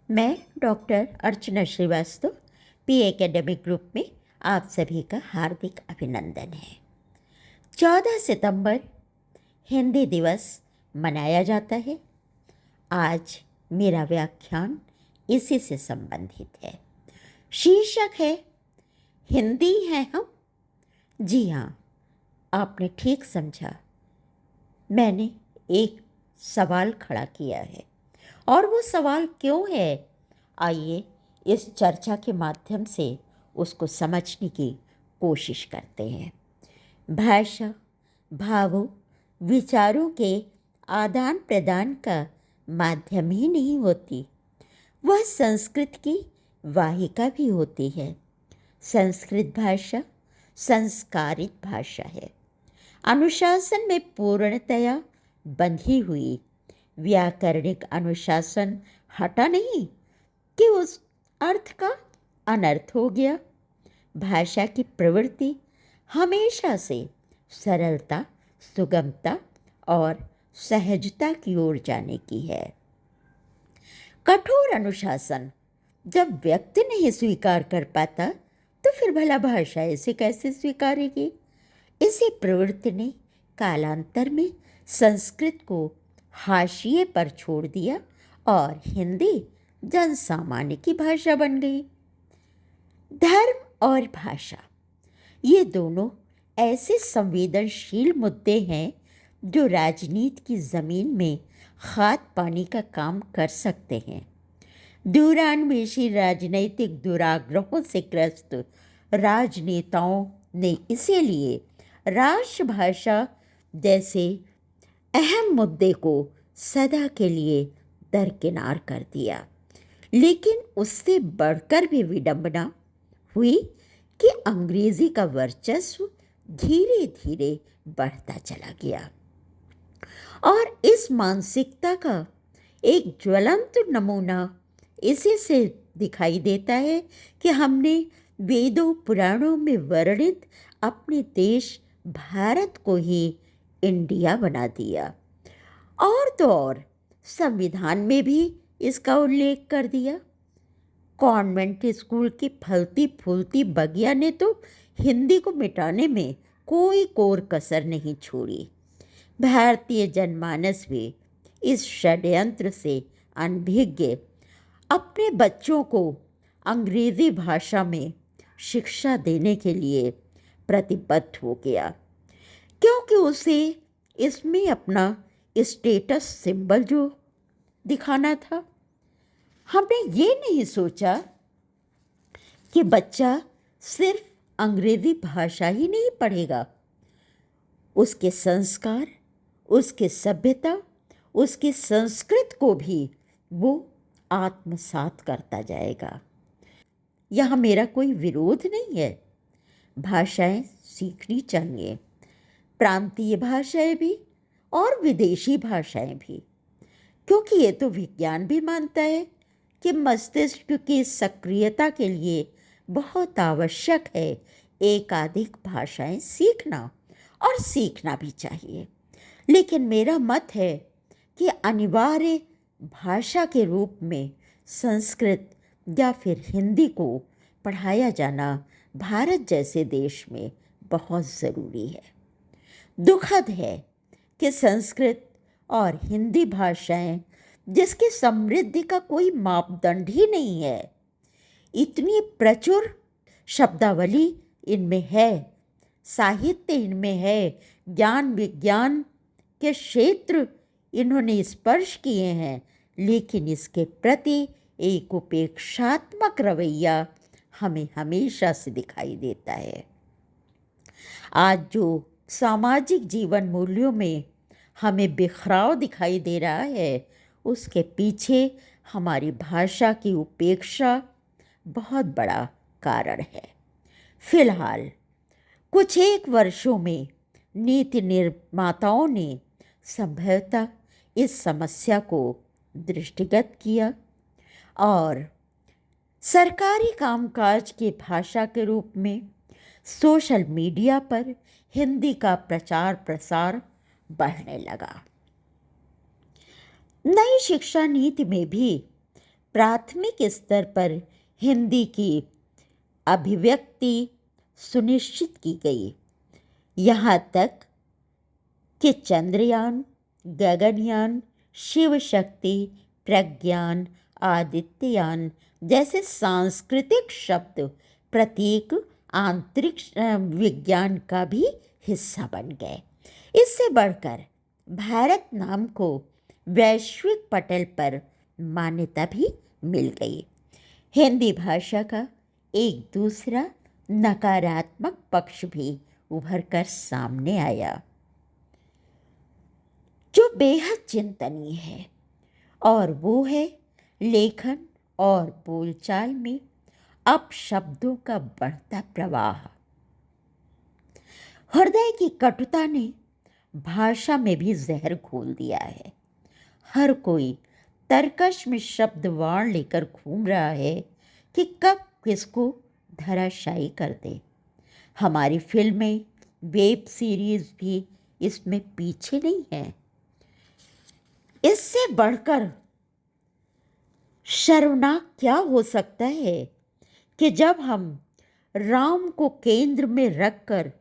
मैं डॉक्टर अर्चना Srivastava P academic group में आप सभी का हार्दिक अभिनंदन है। 14 सितंबर हिंदी दिवस मनाया जाता है। आज मेरा व्याख्यान इसी से संबंधित है। शीर्षक है हिंदी हैं हम। जी हाँ, आपने ठीक समझा। मैंने एक सवाल खड़ा किया है और वो सवाल क्यों है, आइए इस चर्चा के माध्यम से उसको समझने की कोशिश करते हैं। भाषा भावों विचारों के आदान प्रदान का माध्यम ही नहीं होती, वह संस्कृत की वाहिका भी होती है। संस्कृत भाषा संस्कारित भाषा है, अनुशासन में पूर्णतया बंधी हुई। व्याकरणिक अनुशासन हटा नहीं कि उस अर्थ का अनर्थ हो गया। भाषा की प्रवृत्ति हमेशा से सरलता, सुगमता और सहजता की ओर जाने की है। कठोर अनुशासन जब व्यक्ति नहीं स्वीकार कर पाता तो फिर भला भाषा इसे कैसे स्वीकारेगी। इसी प्रवृत्ति ने कालांतर में संस्कृत को हाशिए पर छोड़ दिया और हिंदी जन सामान्य की भाषा बन गई। धर्म और भाषा ये दोनों ऐसे संवेदनशील मुद्दे हैं जो राजनीति की ज़मीन में खाद पानी का काम कर सकते हैं। दूरान्वेषी राजनैतिक दुराग्रहों से ग्रस्त राजनेताओं ने इसीलिए राष्ट्रभाषा जैसे अहम मुद्दे को सदा के लिए दरकिनार कर दिया। लेकिन उससे बढ़कर भी विडंबना हुई कि अंग्रेजी का वर्चस्व धीरे धीरे बढ़ता चला गया और इस मानसिकता का एक ज्वलंत नमूना इसी से दिखाई देता है कि हमने वेदों पुराणों में वर्णित अपने देश भारत को ही इंडिया बना दिया और तो और संविधान में भी इसका उल्लेख कर दिया। कॉन्वेंट स्कूल की फलती फूलती बगिया ने तो हिंदी को मिटाने में कोई कोर कसर नहीं छोड़ी। भारतीय जनमानस भी इस षड्यंत्र से अनभिज्ञ अपने बच्चों को अंग्रेजी भाषा में शिक्षा देने के लिए प्रतिबद्ध हो गया, क्योंकि उसे इसमें अपना स्टेटस सिंबल जो दिखाना था। हमने ये नहीं सोचा कि बच्चा सिर्फ अंग्रेजी भाषा ही नहीं पढ़ेगा, उसके संस्कार, उसके सभ्यता, उसकी संस्कृत को भी वो आत्मसात करता जाएगा। यहाँ मेरा कोई विरोध नहीं है, भाषाएं सीखनी चाहिए, प्रांतीय भाषाएं भी और विदेशी भाषाएं भी, क्योंकि ये तो विज्ञान भी मानता है कि मस्तिष्क की सक्रियता के लिए बहुत आवश्यक है एकाधिक भाषाएं सीखना और सीखना भी चाहिए। लेकिन मेरा मत है कि अनिवार्य भाषा के रूप में संस्कृत या फिर हिंदी को पढ़ाया जाना भारत जैसे देश में बहुत ज़रूरी है। दुखद है कि संस्कृत और हिंदी भाषाएं जिसकी समृद्धि का कोई मापदंड ही नहीं है, इतनी प्रचुर शब्दावली इनमें है, साहित्य इनमें है, ज्ञान विज्ञान के क्षेत्र इन्होंने स्पर्श किए हैं, लेकिन इसके प्रति एक उपेक्षात्मक रवैया हमें हमेशा से दिखाई देता है। आज जो सामाजिक जीवन मूल्यों में हमें बिखराव दिखाई दे रहा है, उसके पीछे हमारी भाषा की उपेक्षा बहुत बड़ा कारण है। फिलहाल कुछ एक वर्षों में नीति निर्माताओं ने संभवतः इस समस्या को दृष्टिगत किया और सरकारी कामकाज की भाषा के रूप में सोशल मीडिया पर हिंदी का प्रचार प्रसार बढ़ने लगा। नई शिक्षा नीति में भी प्राथमिक स्तर पर हिंदी की अभिव्यक्ति सुनिश्चित की गई, यहाँ तक कि चंद्रयान, गगनयान, शिव शक्ति, प्रज्ञान, आदित्ययान जैसे सांस्कृतिक शब्द प्रतीक आंतरिक विज्ञान का भी हिस्सा बन गए। इससे बढ़कर भारत नाम को वैश्विक पटल पर मान्यता भी मिल गई। हिंदी भाषा का एक दूसरा नकारात्मक पक्ष भी उभर कर सामने आया, जो बेहद चिंतनीय है, और वो है लेखन और बोलचाल में अपशब्दों का बढ़ता प्रवाह। हृदय की कटुता ने भाषा में भी जहर घोल दिया है। हर कोई तर्कश में शब्द वाण लेकर घूम रहा है कि कब किसको धराशायी कर दे। हमारी फिल्में, वेब सीरीज भी इसमें पीछे नहीं है। इससे बढ़कर शर्मनाक क्या हो सकता है कि जब हम राम को केंद्र में रखकर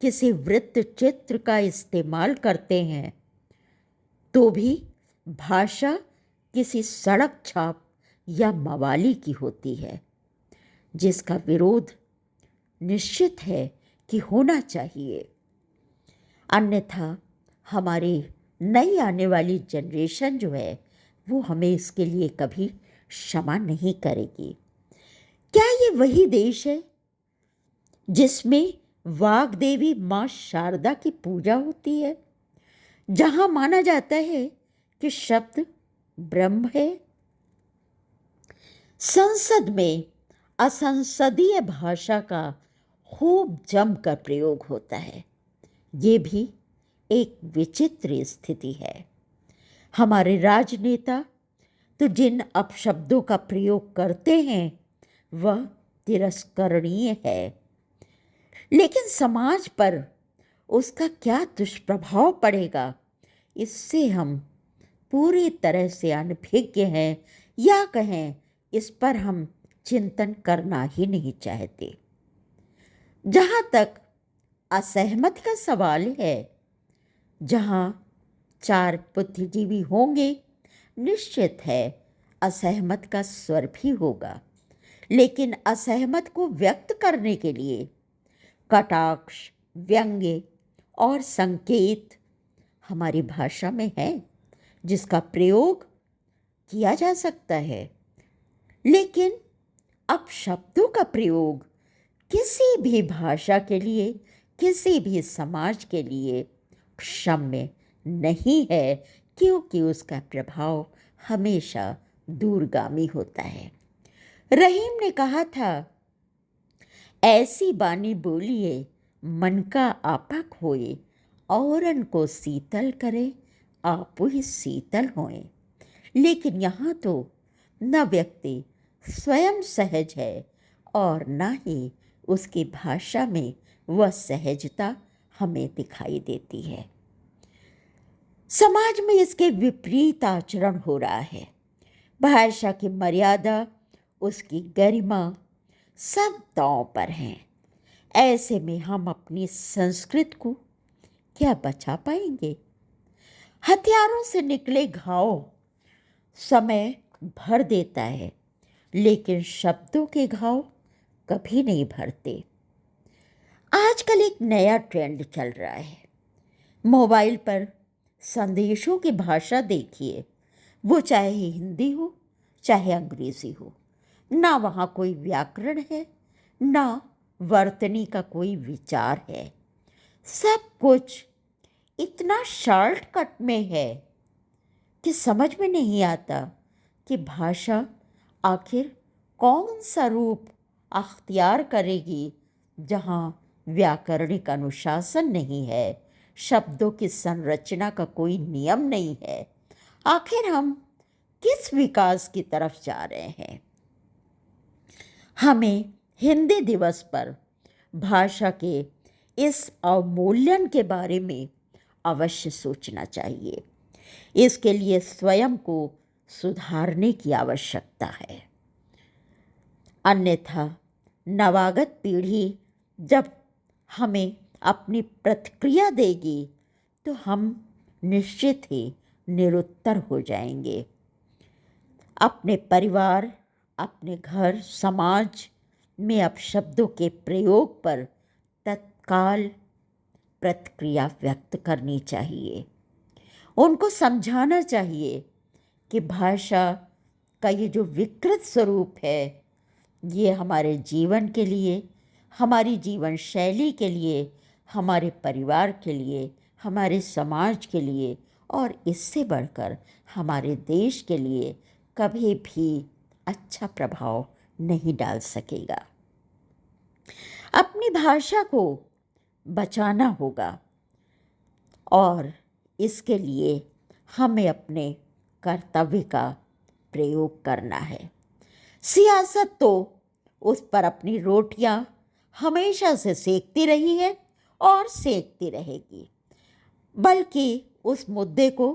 किसी वृत्त चित्र का इस्तेमाल करते हैं तो भी भाषा किसी सड़क छाप या मवाली की होती है, जिसका विरोध निश्चित है कि होना चाहिए। अन्यथा हमारी नई आने वाली जनरेशन जो है वो हमें इसके लिए कभी क्षमा नहीं करेगी। क्या ये वही देश है जिसमें वाग्देवी माँ शारदा की पूजा होती है, जहां माना जाता है कि शब्द ब्रह्म है? संसद में असंसदीय भाषा का खूब जमकर प्रयोग होता है। ये भी एक विचित्र स्थिति है। हमारे राजनेता तो जिन अपशब्दों का प्रयोग करते हैं वह तिरस्करणीय है, लेकिन समाज पर उसका क्या दुष्प्रभाव पड़ेगा, इससे हम पूरी तरह से अनभिज्ञ हैं, या कहें इस पर हम चिंतन करना ही नहीं चाहते। जहाँ तक असहमत का सवाल है, जहाँ चार बुद्धिजीवी होंगे, निश्चित है असहमत का स्वर भी होगा, लेकिन असहमत को व्यक्त करने के लिए कटाक्ष, व्यंग्य और संकेत हमारी भाषा में है, जिसका प्रयोग किया जा सकता है। लेकिन अब शब्दों का प्रयोग किसी भी भाषा के लिए, किसी भी समाज के लिए क्षम्य नहीं है, क्योंकि उसका प्रभाव हमेशा दूरगामी होता है। रहीम ने कहा था, ऐसी बानी बोलिए मन का आपा खोए, औरन को शीतल करे आप ही शीतल होए। लेकिन यहाँ तो न व्यक्ति स्वयं सहज है और न ही उसकी भाषा में वह सहजता हमें दिखाई देती है। समाज में इसके विपरीत आचरण हो रहा है। भाषा की मर्यादा, उसकी गरिमा सब दांव पर हैं। ऐसे में हम अपनी संस्कृति को क्या बचा पाएंगे? हथियारों से निकले घाव समय भर देता है, लेकिन शब्दों के घाव कभी नहीं भरते। आजकल एक नया ट्रेंड चल रहा है। मोबाइल पर संदेशों की भाषा देखिए, वो चाहे हिंदी हो चाहे अंग्रेजी हो, ना वहाँ कोई व्याकरण है, ना वर्तनी का कोई विचार है। सब कुछ इतना शॉर्टकट में है कि समझ में नहीं आता कि भाषा आखिर कौन सा रूप अख्तियार करेगी, जहाँ व्याकरणिक अनुशासन नहीं है, शब्दों की संरचना का कोई नियम नहीं है। आखिर हम किस विकास की तरफ जा रहे हैं? हमें हिंदी दिवस पर भाषा के इस अवमूल्यन के बारे में अवश्य सोचना चाहिए। इसके लिए स्वयं को सुधारने की आवश्यकता है। अन्यथा नवागत पीढ़ी जब हमें अपनी प्रतिक्रिया देगी तो हम निश्चित ही निरुत्तर हो जाएंगे। अपने परिवार, अपने घर, समाज में अपशब्दों के प्रयोग पर तत्काल प्रतिक्रिया व्यक्त करनी चाहिए। उनको समझाना चाहिए कि भाषा का ये जो विकृत स्वरूप है, ये हमारे जीवन के लिए, हमारी जीवन शैली के लिए, हमारे परिवार के लिए, हमारे समाज के लिए और इससे बढ़कर हमारे देश के लिए कभी भी अच्छा प्रभाव नहीं डाल सकेगा। अपनी भाषा को बचाना होगा और इसके लिए हमें अपने कर्तव्य का प्रयोग करना है। सियासत तो उस पर अपनी रोटियां हमेशा से सेकती रही है और सेकती रहेगी, बल्कि उस मुद्दे को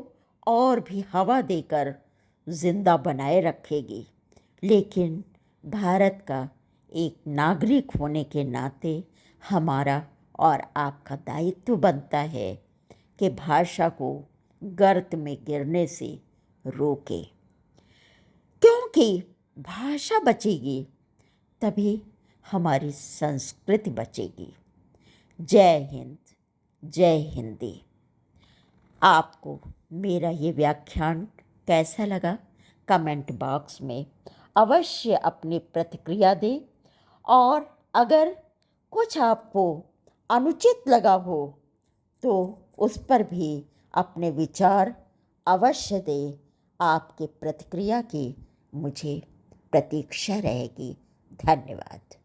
और भी हवा देकर जिंदा बनाए रखेगी। लेकिन भारत का एक नागरिक होने के नाते हमारा और आपका दायित्व बनता है कि भाषा को गर्त में गिरने से रोके, क्योंकि भाषा बचेगी तभी हमारी संस्कृति बचेगी। जय हिंद, जय हिंदी। आपको मेरा ये व्याख्यान कैसा लगा कमेंट बॉक्स में अवश्य अपनी प्रतिक्रिया दें, और अगर कुछ आपको अनुचित लगा हो तो उस पर भी अपने विचार अवश्य दें। आपके प्रतिक्रिया की मुझे प्रतीक्षा रहेगी। धन्यवाद।